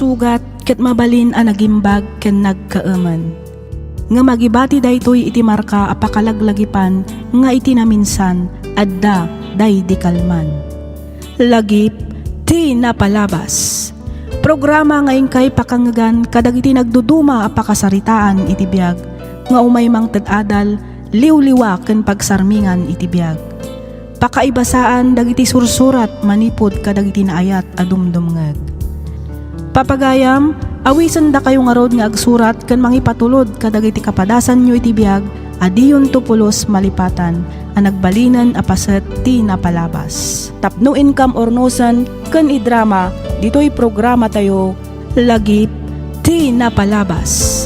sugat ket mabalin a nagimbag ken nagkaaman. Nga magibati daytoy iti marka a pakalaglagipan nga iti naminsan adda day di kalman. Lagip ti napalabas. Programa nga ingkay pakangagan kadagiti nagduduma a pakasaritaan iti biag nga umay mang ted-adal liwliwa ken pagsarmingan iti biag. Pakaibasaan dagiti sursurat manipod kadagiti naayat a dumdumngeg. Papagayam, awisan da kayo nga rod nga agsurat ken mangipatulod kadagiti kapadasan nyo iti biag adiyon tupulos malipatan a nagbalinan a paset ti napalabas. Tapno income ornosan ken idrama ditoy programa tayo lagip ti napalabas.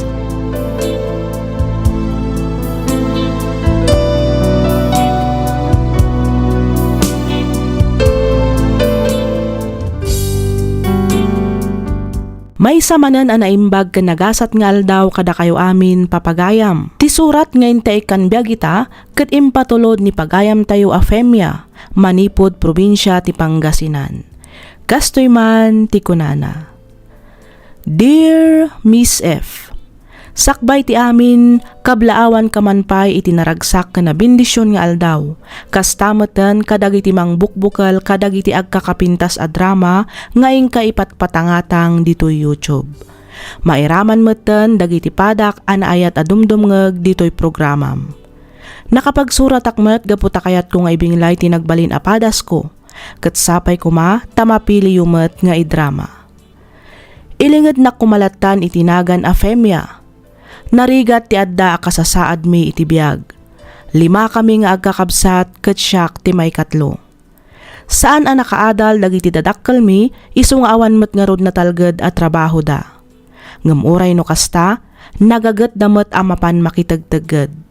May samanan a naimbag ken nagasat nga aldaw kada kayo amin papagayam. Ti surat nga intay kan biagita ket impatulod ni pagayam tayo a Femia, manipod probinsya ti Pangasinan. Kastoy man ti kunana. Dear Miss F, sakbay ti amin kablaawan kamanpay iti naragsak ken bendisyon nga aldaw. Kastameten kadagiti mangbukbukal kadagiti agkakapintas a drama nga ingka ipatpatangatang ditoy YouTube. Mairaman meten dagiti padak a naayat a dumdumngeg ditoy programam. Nakapagsurat akmet gaputa kayat ko nga ibinglay ti nagbalin a padas ko. Ket sapay kuma tamapili yumet nga idrama. Ilinged na kumalatan itinagan a Femia. Narigat ti adda kasasaad mi iti biag. 5 kami nga agkakabsat ket siak ti may 3. Saan a nakaadal dagiti dadakkel mi isu nga awan met nga rod na talged a trabaho da. Ngem uray no kasta nagaget damet a mapan makitagteged.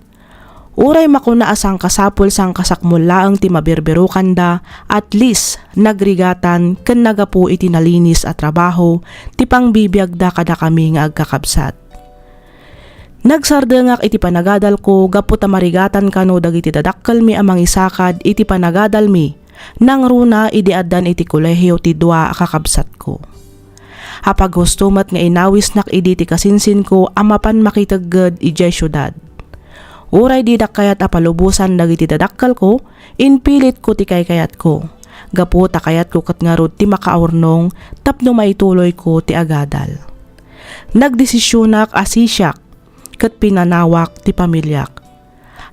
Uray makuna asang kasapul sang kasakmulaang ti mabirbirukan da at least nagrigatan ken nagapu iti nalinis a trabaho ti pangbibiyag da kada kami nga agkakabsat. Nagsardengak iti panagadal ko gapu ta marigatan kano dagiti dadakkel mi amang isakad iti panagadal mi nang runa idi addan iti kolehiyo ti 2 a kakabsat ko. Hapag gustumat nga inawis nak idi ti kasinsin ko amapan makitegged ijay syudad. Uray didak kayat apalubusan dagiti dadakkel ko, inpilit ko ti kayat ko. Gapu ta kayat ko ket nga rod ti makaurnong tapno maituloy ko ti agadal. Nagdesisyonak asisyak ket pinanawak ti pamilyak.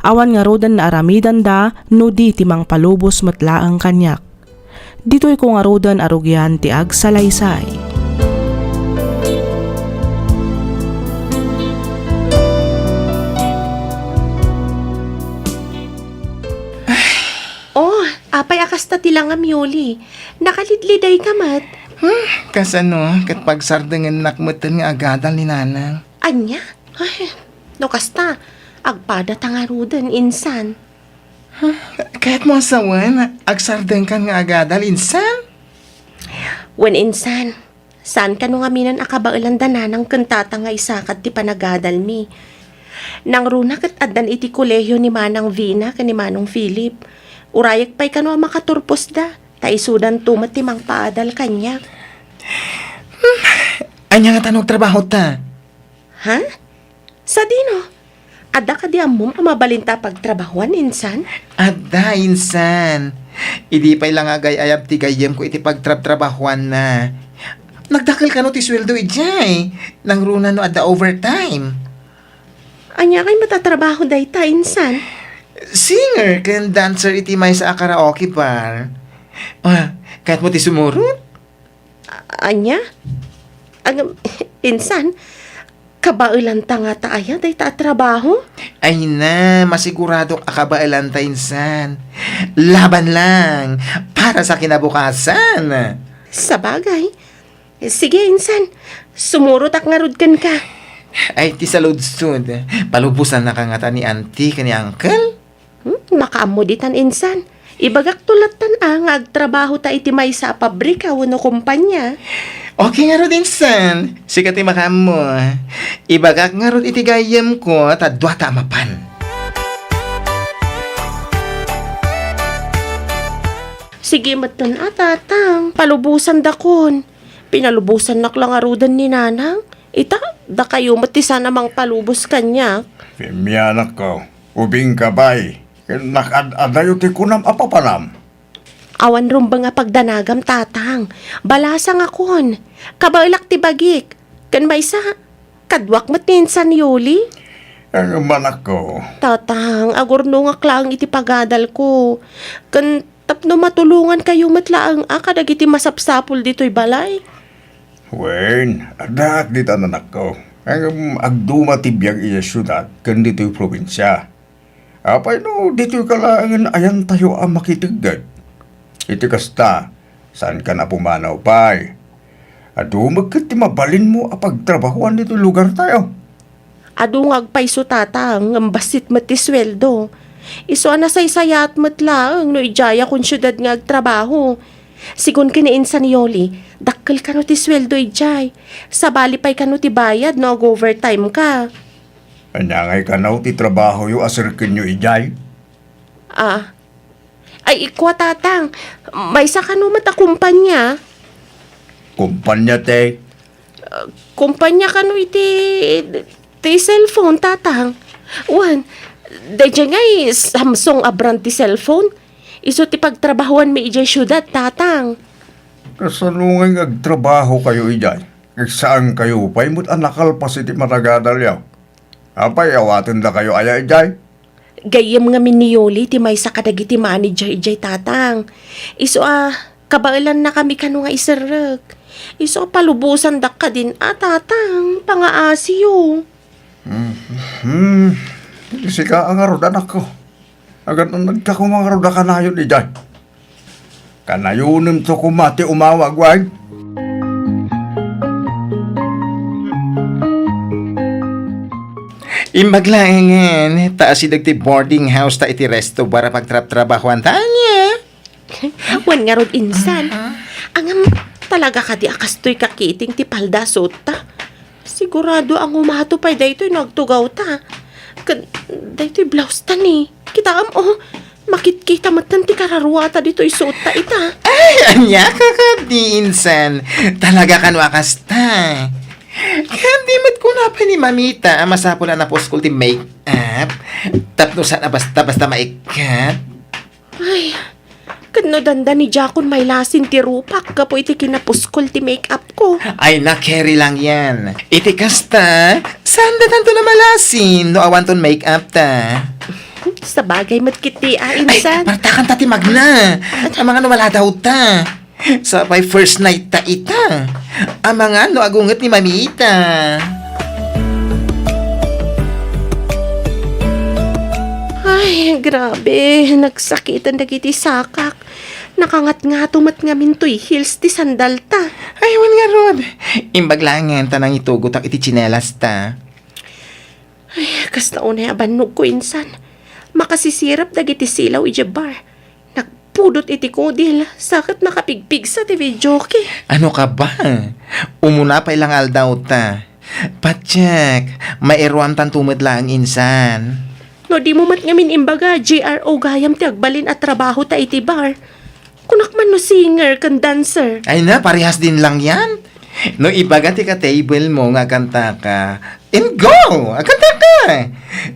Awan nga rodan na aramidan da no di ti mangpalubos metlaeng kanyak. Ditoy ko nga rodan arugyan ti agsalaysay. Apay akasta tilang amyoli. Nakalidliday ka mat. Kasano, kat pagsardengan nakmeten nga agadal ni nanang. Anya? Ay, no kasta. Agpada tangarudan insan. Kahit mo asawan, agsardeng kan nga agadal insan? Wen insan, saan ka nung aminan akabailan dananang kantata nga isakad ti panagadal mi. Nang runa kat addan iti kolehiyo ni Manang Vina kan ni Manong Philip. Urayak pa'y kano makaturpos da. Taisudan tumat ti mang paadal kanya. Anya nga tanong trabaho ta? Ha? Sa dino? Ada ka di amom amabalinta pagtrabahuan, insan? Ada, insan. Idi pa'y lang agay ayab ti gayem ko iti pagtrabahuan na. Nagdakil ka no ti sweldo ijay. Nang runa no ada overtime. Anya kay matatrabaho day ta, insan? Singer ken dancer iti may sa karaoke bar. Kahit mo ti sumurot? Anya? Insan, kabailan ta nga taaya day ta trabaho? Ay na, masigurado akabailan ta insan. Laban lang, para sa kinabukasan. Sa bagay. Sige, insan, sumurot ak nga rudkan ka. Ay ti saludsud, palubusan na ka nga ta ni auntie ka ni uncle? Makaamuditan insan. Ibagak tulatan ang agtrabaho ta iti may sa pabrika wano kumpanya. Okay nga rod insan. Sikat ti makamo. Ibagak nga rod iti gayem ko tadwa ta mapan. Sige maton atatang. Palubusan dakon. Pinalubusan naklang arudan ni nanang. Ita, da kayo matisa namang palubos kanya. Femya anak ko, ubing kabay. Nakad-adayo ti kunam apapalam. Awan rumba nga pagdanagam tatang. Balasang akon. Kabailak ti bagik. Kan ba isa? Kadwak matinsan Yuli? Ang manak ko, Tatang, agurno nga klang iti pagadal ko. Kan tapno matulungan kayo matlaang akadag iti masapsapol dito'y balay. wen, adak di anak ko. Ang agduma ti biyag iya syudad, kan dito'y probinsya. Apay no, dito'y kalaangan ayan tayo ang makitigad. Iti kasta, saan ka na pumanaw pa'y? At umagkat ti mabalin mo apagtrabahuan dito'y lugar tayo. Adungag paiso tatang, ang basit mati sweldo. Iso na saysayat matlaang no ijaya kung syudad nga agtrabaho. Sigun kiniin sa niyoli, dakkel ka no ti sweldo ijay. Sabali pa'y ka no ti bayad no overtime ka. Anyangay ka na ti trabaho yu asirkin nyo ijay. Ah, ay ikwa tatang, may sa ka no matakumpanya. Kumpanya te, Kumpanya ka no iti cellphone tatang. Wan, dadya nga Samsung abrand ti cellphone. Iso ti pagtrabahuan mi ijay syudad tatang. kasalungang agtrabaho kayo ijay. Saan kayo pa'y mo't anakal pa si ti matagadal yaw. Apay awatin da kayo aya ijay. Gayam nga miniyoli ti may sa kadagiti manager ijay tatang. Iso kabailan na kami kano nga isarag. Iso palubusan dak ka din tatang, pangaasiyo. Sika ang arudan ako. Agad nang nagkakumangaruda ka na yun ijay. Kanayunim to kumati umawag wag. Imbaglaengen, taas si ti boarding house ta iti resto para pagtrap-trabahuan tanya. Wan nga rod insan. Angam talaga ka di akastoy kakiting ti palda sota. Sigurado ang umato pa'y daytoy nagtugaw ta. Daytoy blouse ta ni. Kita makitkita matan ti kararuata dito'y sota ita. Ay, anya ka ka di insan. Talaga ka wakas ta. Kandi mat ko na pa ni mamita, masapula na poskul ti make-up. Tapno sana basta maikat. Ay, kano danda ni Jakon may lasin ti rupak kapo iti kinapuskol ti make-up ko. Ay, na-carry lang yan. Iti kasta, saan da tanto na malasin no awan ton make-up ta? Sa bagay matkiti Ay, insan. partakan ta ti magna. Ang mga nawala daw ta. Sa by first night ta ita. Ang mga no agunget ni mamita. Ay, grabe. Nagsakitan dagiti sakak. Nakangat-ngatumat nga mintoy heels ti sandal ta. Ay, wan nga rod. Imbaglangan ta nang itugot ang iti chinelas ta. Ay, kas naunay abanog ko insan. Makasisirap dagiti silaw iti bar. Nagpudot iti kodil. Sakit nakapigpig sa TV jockey. Ano ka ba? Umuna pa ilang aldaw ta. Patsyak, mairuan tan tumad lang insan. No di mo mat ngamin imbaga, GRO gayam ti agbalin at trabaho ta iti bar. Kunak man no singer kan dancer. Ay na, parehas din lang yan. No ibaga ti ka table mo nga kanta ka. And go! Kanta ka!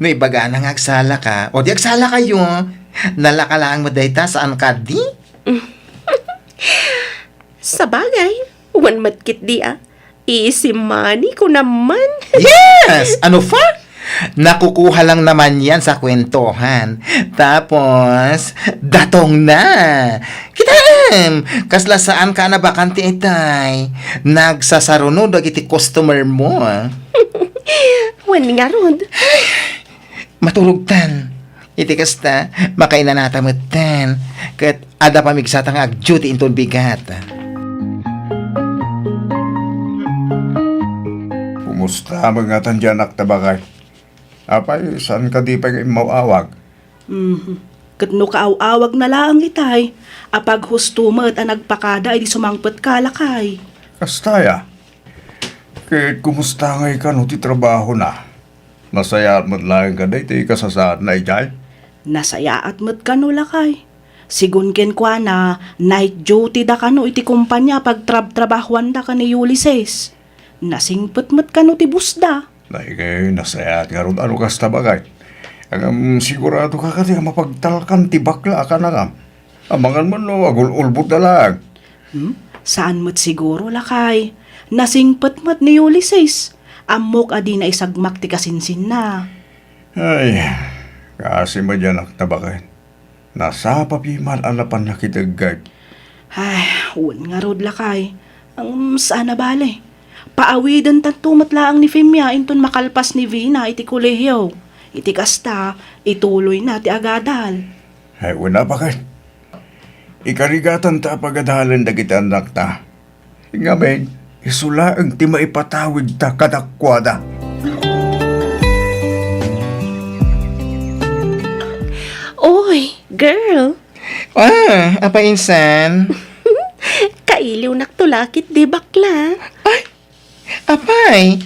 No ibaga na nga agsala ka. O di agsala kayo. Nalakalang mo dayta saan ka di? Sa bagay, one matkit di Easy money ko naman. Yes! Ano fa? Nakukuha lang naman yan sa kwentuhan. Tapos, datong na. Kitam! Kasla saan ka na bakante itay? Nagsasarunod iti customer mo. Wan nga rod. Matulog tan. Iti kasta, makaina natamutan. Kat ada pamigsatang ag-duty inton bigat. Kumusta mga tandyanak tabakay? Apay, saan ka di pa mawawag? Kat no kaaw-awag na lang itay. Apag hustumat ang nagpakada ay di sumangpet kalakay. Kastaya. Kahit kumusta ngay ka no ti trabaho na. Nasaya at matlaing ka day ti kasasaad na ijay. Nasaya at mat ka no lakay. Sigun ken kwa na night duty da kano iti kumpanya pag trabahuan da ka ni Ulysses. Nasingpet-met kano ti busda. Naigay, nasayat nga ron ano kas tabagay. Ang sigurado ka kasi mapagtalkan ti bakla ka na nga. Amangan mo no, agul-ulbot na lang. Saan mo't siguro lakay? Nasingpet-met ni Ulysses. Amok adi na isagmak ti kasinsin na. Ay, kasi mo dyan ang tabagay. Nasa papiman alapan na kitagag. Ay, un nga rod lakay. Ang saan na bale? Paawidan tanto matlaang ni Femia inton makalpas ni Vina iti kolehiyo. Iti kasta, ituloy na ti agadal. Ay, wala pa kay. Ikarigatan ta pagadalan da kita anak ta. Ngamen, isula ang ti maipatawid ta kadakwada. Oy, girl. Apa insan? Kailiw naktulakit di bakla. Apay,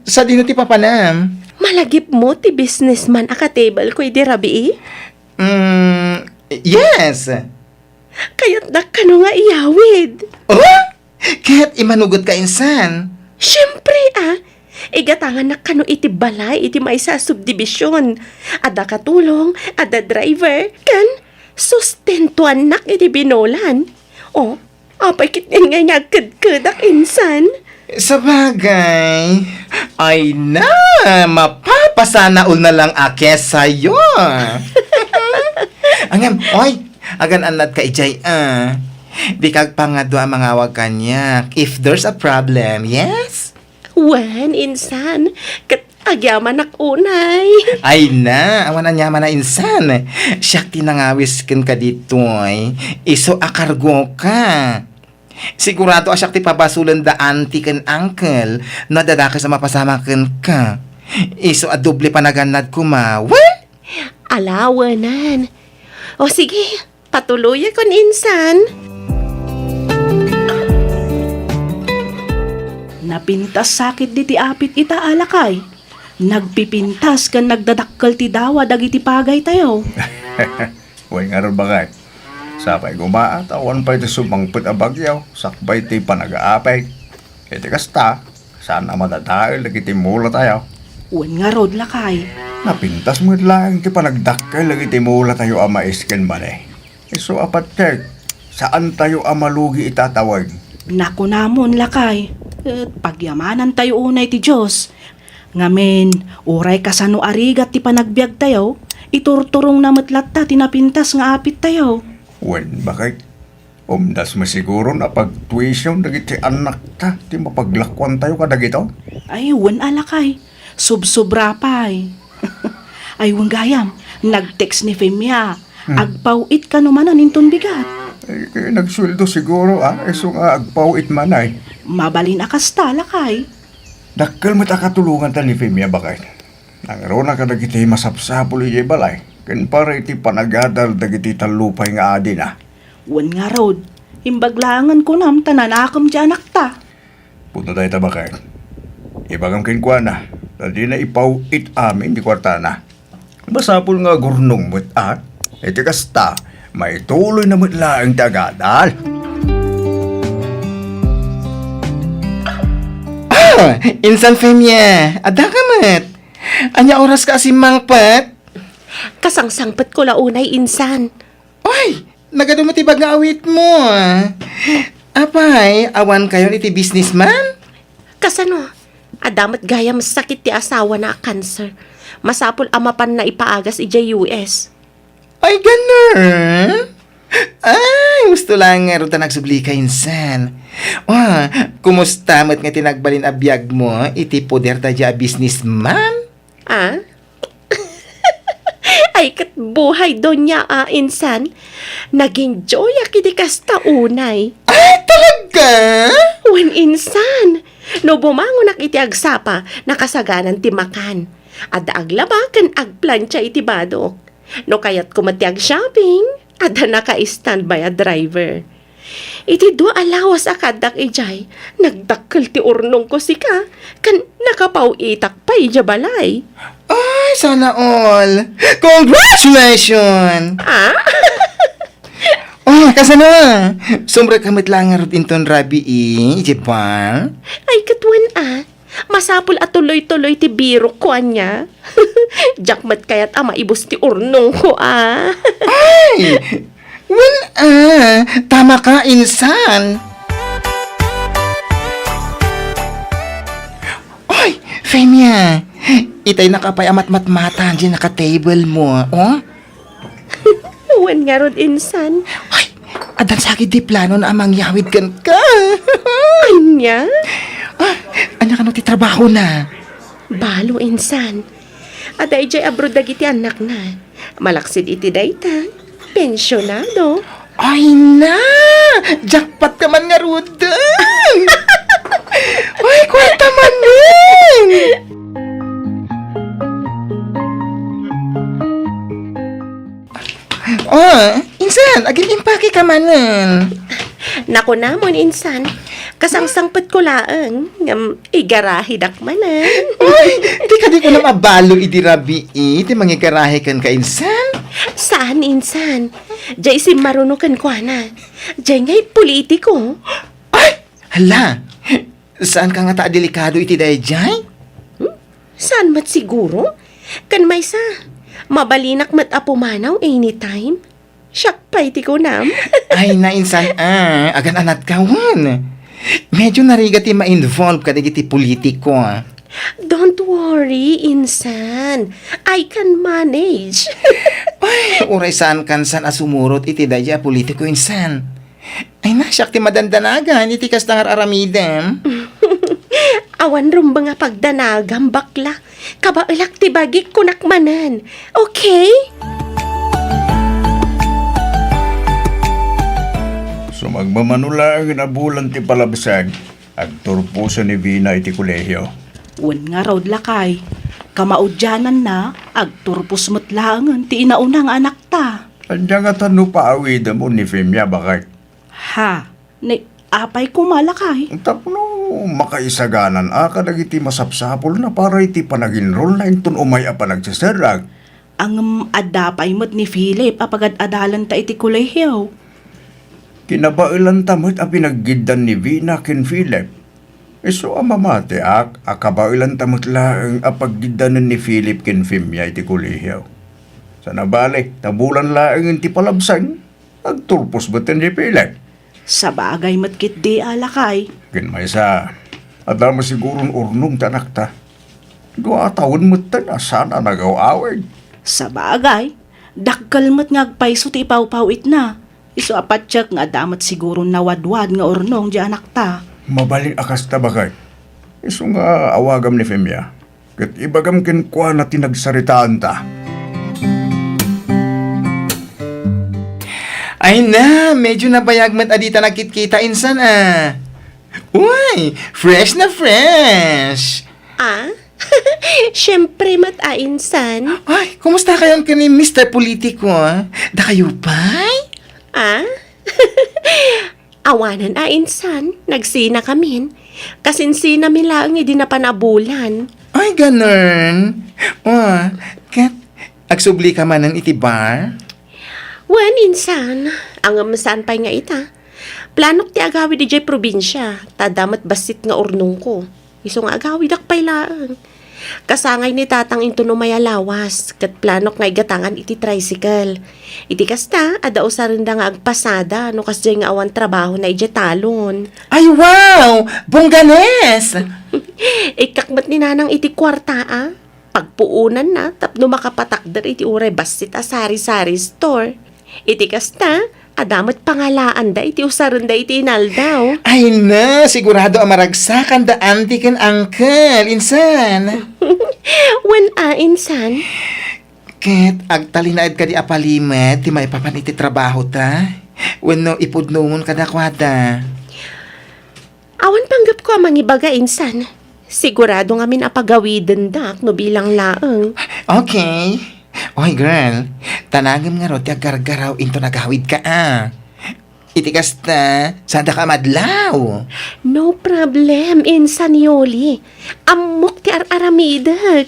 sa dino ti papanam? Malagip mo ti businessman aka-table ko di rabi. Yes. Kaya't kano nga iyawid. Oh, kahit imanugot ka insan. Siyempre igatangan na kano iti balay iti may sa subdivision. Ada katulong, ada driver, kan sustentuan nak iti binolan. O, apay kitin nga nyagkad-kadak insan. Sa bagay, ay na, mapapasana ul na lang ake sa'yo. Angam, oy, agan anad ka ijay, di kag pangado ang mga awag kanya. If there's a problem, yes? Wen, insan, kat agyaman ak unay. Ay na, awan na nyaman na insan. Siyak tinangawis ken ka ditoy. Iso akargo ka. Sigurado asyak ti pabasulan da auntie ken uncle na dadaka sa mapasama ken ka. Iso a doble panaganad kumawe. Alawanan. O sige, patuloy kon insan. Napintas sakit di ti apit ita alakay. Nagpipintas kan nagdadakkel ti dawa dagiti pagay tayo. Huwag nga rin bagay. Sapay gumaat, awan pa iti sumangpit a bagyaw, sakbay ti panag-aapay. Iti kasta, sana madadahil lagi ti mula tayo. Un nga rod lakay. Napintas mo lang ti panagdakkel lagi ti mula tayo ama isken manay. Iso apat kek, saan tayo amalugi itatawag? Naku namon lakay. Pagyamanan tayo unay ti Diyos. Ngamen, uray kasano arigat ti panagbiag tayo, iturturong na matlat ta tinapintas nga apit tayo. Wen, bakit? Umdas masiguro na pag-tuition dagiti anak ta, ti mapaglakwan tayo kadagito? Ay, wan alakay. Subsobra pay. Ay, wan gayam. Nag-text ni Femia. Agpawit ka numanan inton bigat. Eh, nagsweldo siguro iso nga agpawit manay. Mabalin akasta lakay. Dakkel mo ta katulungan ta ni Femia bakit? Nangrona ka dagiti masapsapul iyay balay. Ken para iti panagadal dagiti talupay nga adi na. Wan nga rod. Imbaglangan ko nam tananakam di anak ta. Punta tayo tabakay. Ibagam kinkwa na. Tadi na ipawit amin di kwarta na. Masapul nga gurnong mo't iti kasta, may tuloy na mo't laang tagadal. Insan Femia, ada ka mat. Anya oras ka asimangpat? Kasangsangpet ko launay insan. Oy, nagadumatibag nga awit mo. Apay, awan kayo iti businessman? Kasano? Adamat gayam sakit ti asawa na cancer. Masapol amapan na ipaagas ija US. Ay, ganun? Ay, gusto lang nga rin nagsubli ka, insan. Kumusta mo't nga tinagbalin a biyag mo, iti poder ta dya a businessman? Ay, kat buhay doon niya, insan. Naging joy akidi kasta unay. Ay, talaga? When insan, no bumangon iti agsapa, nakasaganan ti makan. Ada aglaba kan agplancha iti badok. No kayat kumatiag shopping, ada naka-standby a driver. Iti do alawas akadak ijay, nagdakkel ti urnong ko sika, kan nakapawitak pa ija balay. Ay, sana all. Congratulations! Oh, kasano? Sumra kamit lang nga rod inton rabi Jepang. Ay, katwan masapul at tuloy-tuloy ti biro ko anya. Jakmat kaya't maibos ti urnong ko Ay! Well, tama ka, insan. Ay, Femia. Itay nakapay amat-matmatan dyan naka-table mo, oh? Wan nga rod insan. Ay, adan sakit di plano na amang yawid kan ka. Anya? Anya ka no ti trabaho na. Balo insan. Aday jay abroad dagiti anak na. Malaksid iti dayta. Pensyonado. Ay na! Jackpot ka man nga, Ruda! Ay, kwarta man nun! Oh, insan, agin impake ka man nun. Nako namon insan. Kasangsangpet ko laeng. Igarahi dakmanan. Ay, di ko na mabalo idirabi iti mangigarahe kan ka, insan. Saan insan? Jay si marunukan ko na. Jay nga'y politiko. Ay, hala, saan ka nga ta delikado iti dayjay? Saan mat siguro? Kan may sa. Mabalinak mat apumanaw anytime. Siyak pa iti ko nam. Ay na, insan, agan anat kawan. Medyo narigati ma-involve ka digiti politiko. Don't worry, insan. I can manage. Ay, uray saan kan san asumurot iti daya politiko, insan. Ay na, siyak ti madandanagan iti kastangar aramidem. Awan rumba nga pagdanagam bakla. Kabailak ti bagik kunakmanan. Okay? So magmamanula ang inabulan ti palabsag, agturpuso ni Vina iti kolehiyo. Wan nga raw lakay. Kamaudyanan na, agturpos matlangan ti inaunang anak ta. Adya nga tanu paawida mo ni Femia bakit? Ha, ni apay kumalakay. Tapno makaisaganan kadagiti masapsapol na para iti panaginroll na inton umay pa nagsasarag. Ang adapay mo't ni Philip apagad adalan ta iti kolehiyo. Kinabailan tamot ang pinaggidan ni Vina ken Philip. Iso amamate akabailan tamot laang apaggidanan ni Philip ken Femia iti kolehiyo. Sa nabalik, tabulan laang iti palabsang, agturpos batin ni Philip. Sa bagay matkit di alakay. Ken may sa, adama sigurong urnong tanak ta. Dua taon mo na sana nagaw-awag. Sa bagay, dakkel mo't ngagpayso ti ipaw-pawit na. Iso apatsak nga damat siguro nawadwad nga urnong di anak ta. Mabaling akas ta bakay. Iso nga awagam ni Femia. Kat ibagam ken kwa na tinagsaritaan ta. Ay na, medyo nabayagmat adita nakit-kita, insan Uy, fresh na fresh! Siyempre mat insan. Ay, kumusta kayo ka ni Mr. Politiko? Da kayo pa'y? Awanan insan. Nagsina kamin. Kasinsina mi lang di na panabulan. Ay, ganun. Kat, agsubli ka man ng iti bar? Wan insan. Ang amasan pa'y nga ita. Planok ti agawi di jay probinsya. Tadamat basit nga urnong ko. Iso nga agawi dakpay laang. Kasangay ni tatang into no maya lawas. Kat planok nga igatangan iti tricycle. Iti kasta, adao sa rinda nga agpasada. No kas jay nga awan trabaho na iti talon. Ay, wow! Bongganes! Ikakmat ni nanang iti kwarta Pagpuunan na, tapno makapatakder iti uray basit sari-sari store. Iti kasta, adamat pangalaan da iti usaran da iti inaldaw. Ay na, sigurado ang maragsakan da auntie ken uncle, insan. Wan insan? Ket, agtalinaad ka di apalimet, ti maipapan iti trabaho ta. Wenno ipudnungon ka da kwada. Awan panggap ko ang mangibaga insan. Sigurado nga min apagawiden dak no bilang laeng. Okay. Oy, girl, tanagam nga ro ti agargaraw into nagawid ka Iti kasta, sada ka madlaw. No problem, insan Yoli. Amok ti aramidak.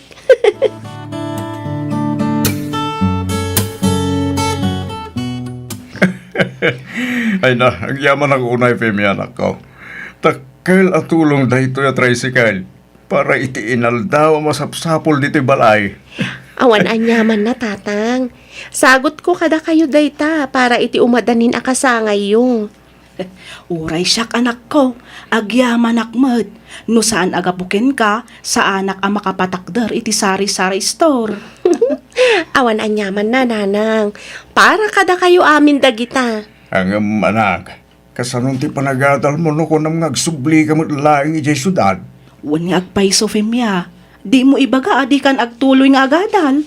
Ay na, ang yaman ng unay Femia anak ko. Takkel at tulong dahito ya tricycle para itiinal daw ang masapsapol dito balay. Awan anyaman na tatang. Sagot ko kada kayo dayta para iti umadanin akasangay yung. Uray siyak anak ko, agyaman akmed. No saan agapukin ka, sa anak ang makapatakder iti sari-sari store. Awan anyaman na nanang. Para kada kayo amin dagita. Ang anak, kasanong ti panagadal mo no kung nagsubli ka mo laing ijay syudad. Wan nga agpay Sofemia, di mo ibaga adi kan agtuloy nga agadal.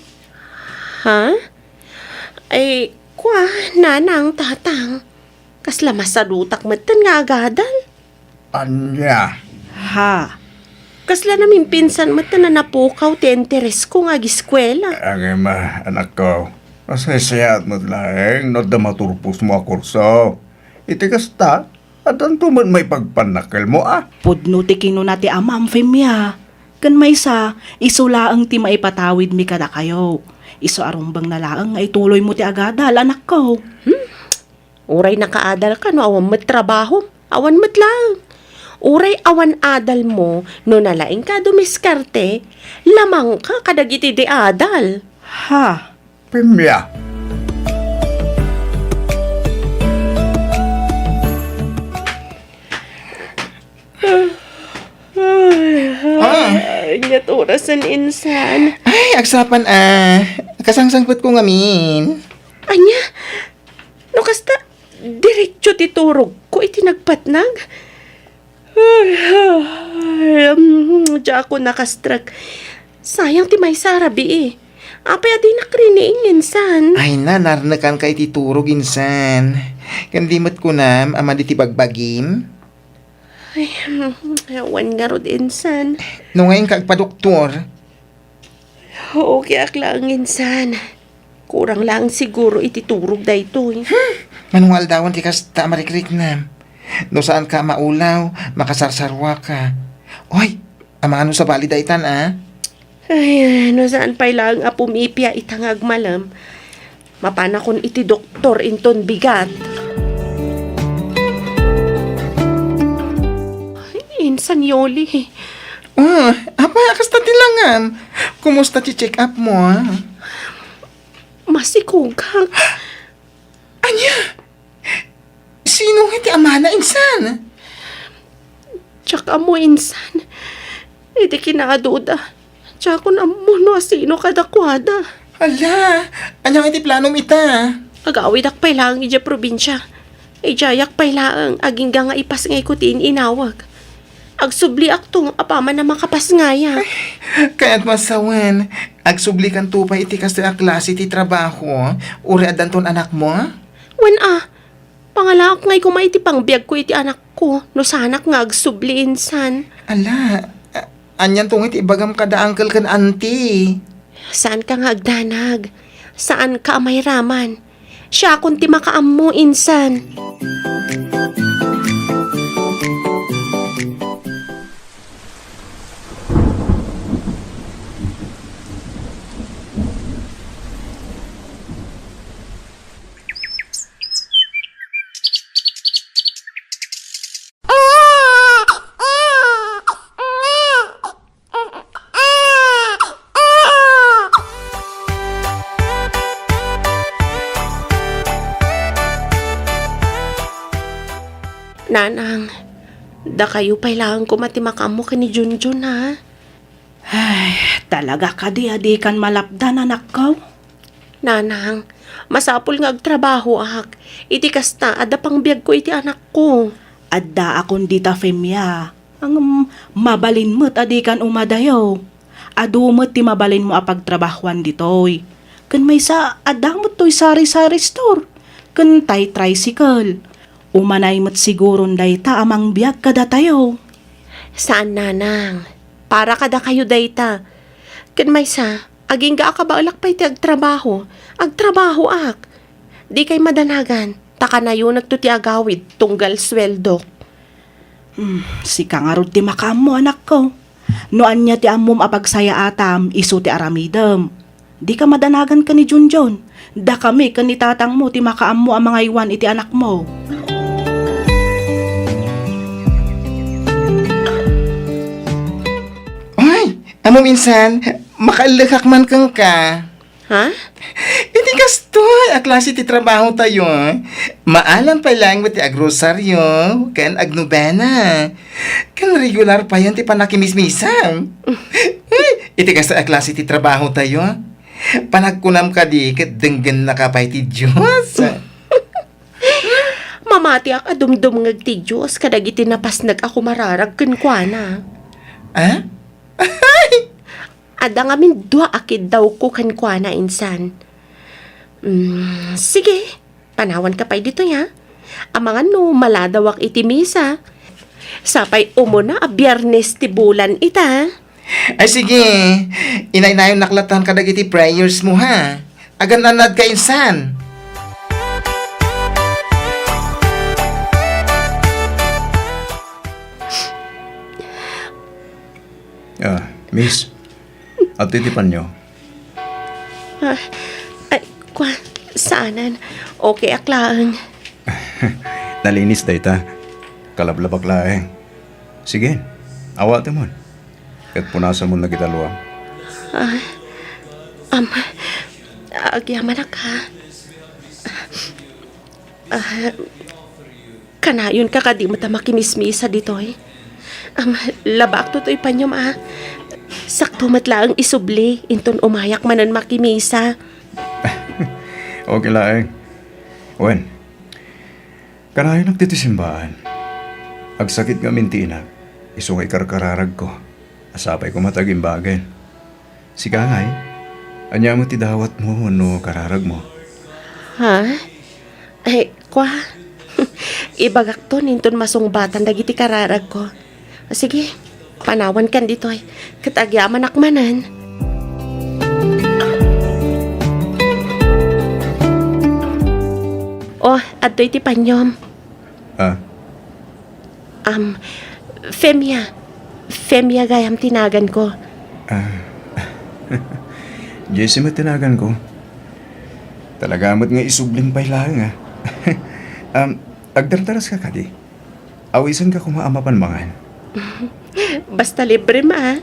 Ha? Ay, kwa, nanang, tatang. Kasla masadutak matan nga agadal. Anya, Ha, Kasla namin pinsan matan na napukaw ti interes ko nga giskwela. ang anak ko, masayasayat mo laing no da maturpos mo a kurso. Iti kasta, at ang tuman may pagpanakal mo pudno ti kino na ti amam Femia. Kan may sa, isulaang ti maipatawid mi kada kayo. Iso arumbang na laang nga ituloy mo ti agadal, anak ko. Uray nakaadal ka no awan mat trabaho. Awan mat lang. Uray awan adal mo no nalaing ka dumiskarte. Lamang ka kadagiti di adal. Ha, Pimya, Ay, nyat orasan insan. Ay, agsapan kasangsangpot ko ngamin. Anya, no kasta, diretso titurog ko iti nagpatnag. Diya ako nakastrak. Sayang ti may sarabi eh. Apay adi nakriniing insan. Ay na, narnakan ka ititurog insan. Kandimat ko na, ama di ti bagbagim. Awan nga rod insan. No ngayon kagpa-doktor. Okay aklang insan. Kurang lang siguro ititurog da ito eh. Manungal dawan ti kasta marikrik na. No saan ka maulaw, makasarsarwa ka. Oy, ama ano sa bali daytan Ay, no saan pa lang apumipya itangag malam. Mapana kon iti doktor inton bigat. Ay, insan Yoli. Oh, apa kasta tilangan. Kumusta ti check up mo Masikugang. Anya? Sino iti amana insan? Tsaka mo insan. Iti kinaduda. Tsaka na mo no sino kadakwada. Hala, anyang iti plano mita? Agawid ak pay lang ija probinsya. Ijayak pay lang aging nga ipas ngay kutin inawag. Agsubli ak tong apaman na makapas ngaya. Kaya't masawan, agsublikan tupay iti kasto a klase iti trabaho, uri adanton anak mo? Wen pangalak ngay kumay iti pangbiag ko iti anak ko, no sanak nga agsubli insan. Ala, anyan tong iti ibagam kada uncle kan auntie. Saan ka nga agdanag? Saan ka may raman? Siya kung ti makaam mo insan. Nanang, da kayo pailangan ko matimakam mo kani Junjun ha. ay, talaga ka di adi kan malapdan, anak ko. Nanang, masapul nga agtrabaho ak. Iti kasta, ada pang biyag ko iti anak ko. Adda akon dita Femia. Ang mabalin mo't adi kan umadayo. Adumot ti mabalin mo apagtrabahuan ditoy. Kan may sa adamot to'y sari-sari store. Kan tay tricycle. Umanay mo't siguron dayta amang biyak kada tayo. Saan nanang? Para kada kayo dayta. Kan may sa, aging ga akabaulak pa iti agtrabaho. Agtrabaho ak. Di kay madanagan. Taka na yun nagtuti agawid, tunggal sweldo. Si kangarod ti makam mo, anak ko. Noan niya ti amom apagsaya atam, iso ti aramidam. Di ka madanagan ka ni Junjun. Da kami kan itatang mo ti makaam mo ang mga iwan iti anak mo. Ay, amo minsan, makalakak man kang ka. Ha? Hindi kastoy, a klase ti trabaho tayo. Maalam pa lang mo ti agrosaryo, kan agnubena. Kan regular pa yan ti panakimismisam. Ay, iti kasta a klase ti trabaho tayo. Panagkunam ka di, kat denggan na kapay ti Diyos. Mamati ak adumdum ngag ti Diyos kadag iti napasnag ako mararag ken kuana. Ah? Ada nga min dua akid daw ko ken kuana insan. Sige, panawan ka pa'y dito ya. Amangan no maladawak iti misa. Sapay umuna a biyernes ti bulan ita. Ay sige, inay-nayon naklatan ka dagiti prayers mo ha. Agan nanad ka insan. Miss, at titipan nyo. Ay, saanan? Okay aklaan. Nalinis day ta. Kalablabak laeng. Sige, awate mo. Kat punasan mo na kita luwang. Agyaman ka. Kanayon ka di mo ta makimismisa ditoy. Labak to to'y panyom Sakto matlaang isubli, inton umayak manan makimisa. Okay laeng. Wen, kanayon nagtitisimbahan. Agsakit nga mintina, isungay karkararag ko. Asapay ko mataging bagay. Si Kangay, anya mo ti dawat mo no kararag mo. Ha? Ay, ibagak to ninton masungbatan dagiti kararag ko. Sige, panawan kan dito ay. Katagyaman akmanan. Oh, adto'y ti panyom. Ah, Femia. Femia gayam tinagan ko. Jesse mo tinagan ko. Talaga mo't nga isubling pay lang agdardaras ka kadi. Awisan ka kumaamapan mangan. Basta libre ma.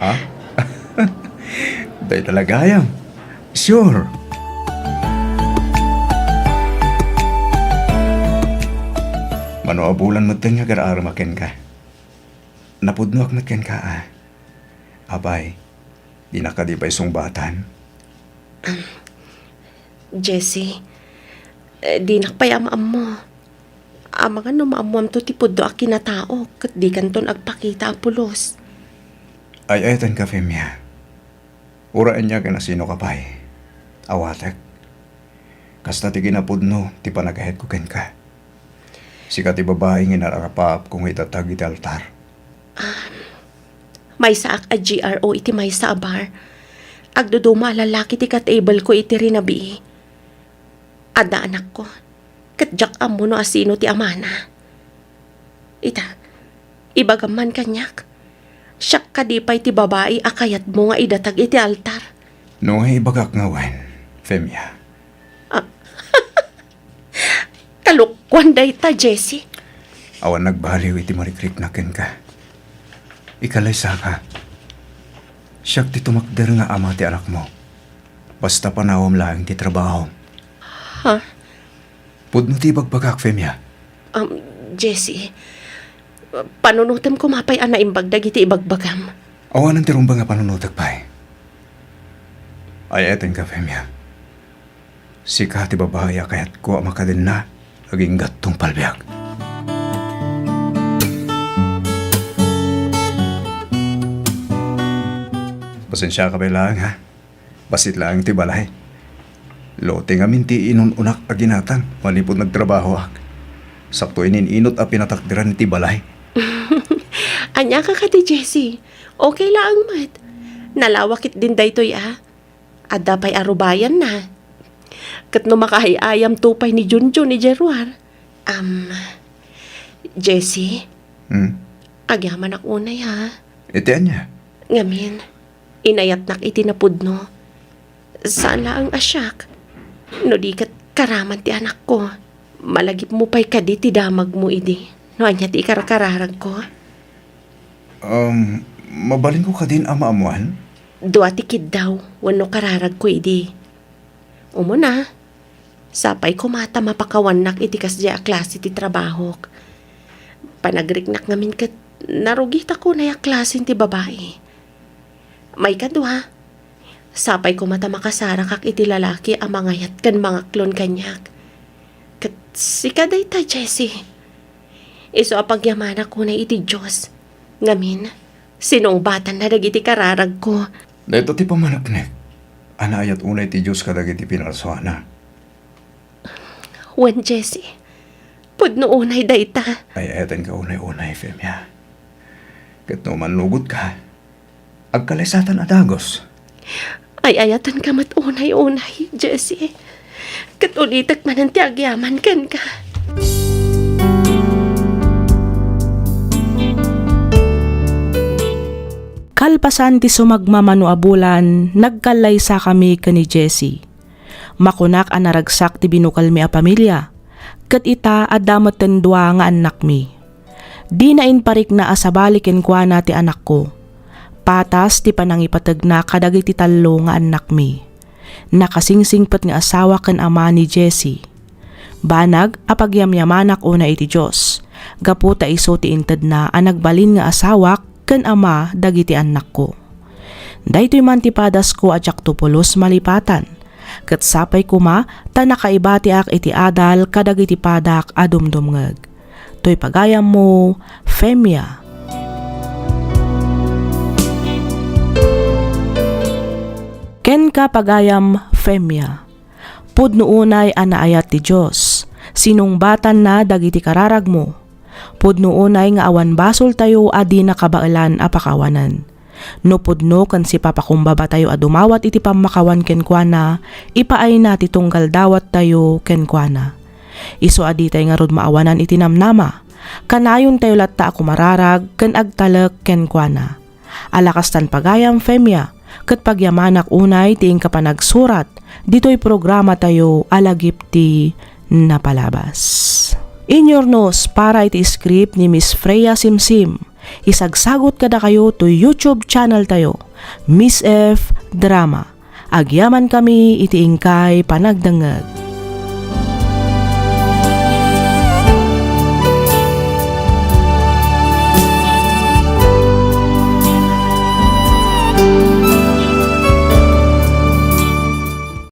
Ha? Day talaga yan. Sure. Manoabulan mo nga gararamakin ka. Napudnuak matken ka Abay, di na ka di pa isungbatan. Jessie, di nakpayamam mo. Amangan no maamuam to tipuddo a kinatao kat di kanton agpakita a pulos. Ay etan ka, Femia. Uraan niya ka na sino ka pa'y. Awatek. Kasta ti ginapudno, ti panagahet ko ken ka. Sika ti babae nginararapap kung itatag iti altar. May saak a GRO iti may sa bar. Agduduma lalaki ti katable ko iti rinabi. Ada anak ko. Katjak amo no asino ti amana. Ita, ibagaman kanyak. Siyak kadipay ti babae akayat mo nga idatag iti altar. No ibagak nga wen, Femia. Kalukwan day ta, Jessie. Awan nagbaliw iti marikrik na ken ka. Ikalaysa ka. Siyak ti tumakder nga ama ti anak mo. Basta panawam lang ti trabaho. Ha? Pudno ti bagbagak, Femia. Jessie, panunutem ko mapay ana imbagdag iti ibagbagam. Awan ang tirumba nga panunutag pa'y. Ay eten ka, Femia. Sika ti babae kayat ko makadin na aging gatong palbiag. Pasensya ka ba lang, ha? Basit lang ti balay. Lote nga minti inununak aginatang malipod nagtrabaho ak. Sakto ininot a pinatakdiran ti balay. Anya ka ti Jessie. Okay lang mat. Nalawakit din daytoy Adda pa'y arubayan na. Kat no makahayayam tupay ni Junjun ni Jeruar. Jessie, agyaman ak unay ha. Itian niya. Ngamin, inayat nak iti napudno. Sala ang asyak. No di kat karaman ti anak ko. Malagip mo pa'y kadi ti damag mo idi. No anya ti ikarakararag ko. Mabalin ko ka din ama-amuan? Dua ti kid daw. Wano kararag ko idi. Umo na. Sapay ko mata mapakawanak iti kasya klase ti trabaho. Panagriknak ngamin kat narugit ako na ya klase ti babae. May kadwa. Sapay ko mata makasara kak iti lalaki ang mangayat kan mga klon kanyak. Kat si kaday ta, Jessie. Iso apagyaman ako na iti Diyos. Ngamin, sinong batan na dagiti kararag ko. Dito ti pamanaknek. Anayat unay ti Diyos kadag iti pinalsuana. Wen, Jessie. Pudno unay dayta. Ay eten ka unay-unay, Femia. Kat no manlugot ka, agkalisatan adagos. Ay ayatan ka mat unay-unay, Jessie. Kat ulitak man ang tiagyaman kan ka. Kalpasan ti sumagmamano abulan, nagkalaysa kami kani Jessie. Makunak ang naragsak ti binukal mi a pamilya, kat ita adamat tendwa nga anak mi. Di na inparik na asabalikin kwa na ti anak ko. Patas ti panangipatag na kadagiti talo nga anak mi. Nakasingsingpat nga asawa kan ama ni Jessie. Banag apagyamyamanak una iti Diyos. Gaputa iso ti inted na ang nagbalin nga asawak kan ama dagiti anak ko. Daytoy man ti padas ko adyak tupulos malipatan. Kat sapay kuma ta nakaibati ak iti adal kadagiti padak adumdumngeg. Toy pagayam mo, Femia. Ken ka pagayam, Femia. Pudno unay anaayat ti Diyos. Sinungbatan na dagiti kararag mo. Pudno unay nga awan basol tayo adi nakabailan apakawanan. No pudno kan si papakumbaba tayo adumawat iti pamakawan kenkwana, ipaay na ti tunggal dawat tayo kenkwana. Iso adi tayo nga rod maawanan iti namnama. Kanayon tayo latta ako mararag ken agtalek kenkwana. Alakastan pagayam, Femia. Kat pagyamanak unay tiing kapanagsurat, dito'y programa tayo alagip ti napalabas. Inyornos para iti script ni Miss Freya Simsim. Isagsagot kada kayo to YouTube channel tayo, Miss F Drama. Agyaman kami iti ingkay panagdangag.